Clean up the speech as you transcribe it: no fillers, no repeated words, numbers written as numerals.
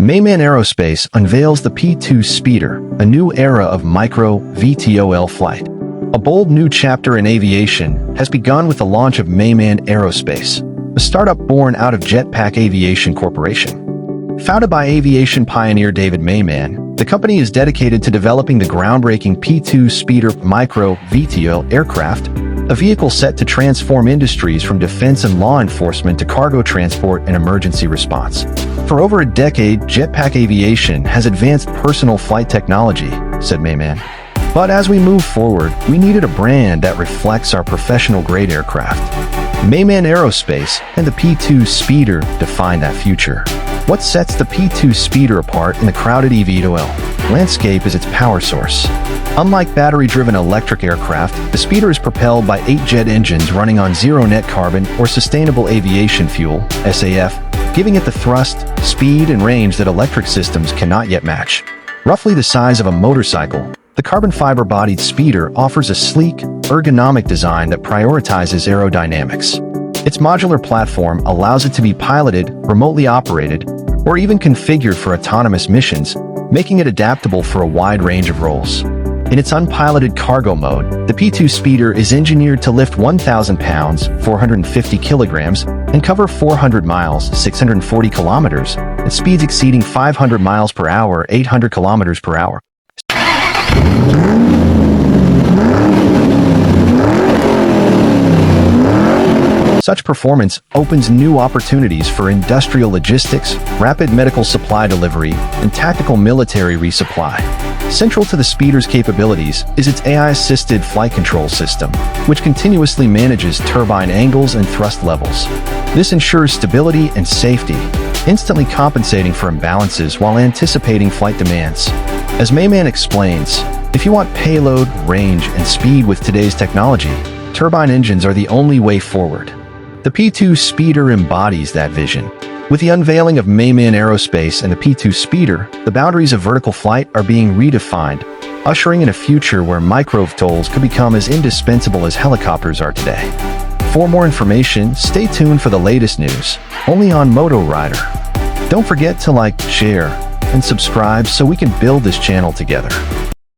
Mayman Aerospace unveils the P2 Speeder, a new era of micro-VTOL flight. A bold new chapter in aviation has begun with the launch of Mayman Aerospace, a startup born out of JetPack Aviation Corporation. Founded by aviation pioneer David Mayman, the company is dedicated to developing the groundbreaking P2 Speeder micro-VTOL aircraft, a vehicle set to transform industries from defense and law enforcement to cargo transport and emergency response. For over a decade, JetPack Aviation has advanced personal flight technology, said Mayman. But as we move forward, we needed a brand that reflects our professional-grade aircraft. Mayman Aerospace and the P2 Speeder define that future. What sets the P2 Speeder apart in the crowded eVTOL landscape is its power source. Unlike battery-driven electric aircraft, the Speeder is propelled by 8 jet engines running on zero-net carbon or sustainable aviation fuel, SAF, giving it the thrust, speed, and range that electric systems cannot yet match. Roughly the size of a motorcycle, the carbon fiber-bodied Speeder offers a sleek, ergonomic design that prioritizes aerodynamics. Its modular platform allows it to be piloted, remotely operated, or even configured for autonomous missions, making it adaptable for a wide range of roles. In its unpiloted cargo mode, the P2 Speeder is engineered to lift 1,000 pounds, 450 kilograms, and cover 400 miles, 640 kilometers, at speeds exceeding 500 miles per hour, 800 kilometers per hour. Such performance opens new opportunities for industrial logistics, rapid medical supply delivery, and tactical military resupply. Central to the Speeder's capabilities is its AI-assisted flight control system, which continuously manages turbine angles and thrust levels. This ensures stability and safety, instantly compensating for imbalances while anticipating flight demands. As Mayman explains, if you want payload, range, and speed with today's technology, turbine engines are the only way forward. The P2 Speeder embodies that vision. With the unveiling of Mayman Aerospace and the P2 Speeder, the boundaries of vertical flight are being redefined, ushering in a future where micro-VTOLs could become as indispensable as helicopters are today. For more information, stay tuned for the latest news, only on Moto Rider. Don't forget to like, share, and subscribe so we can build this channel together.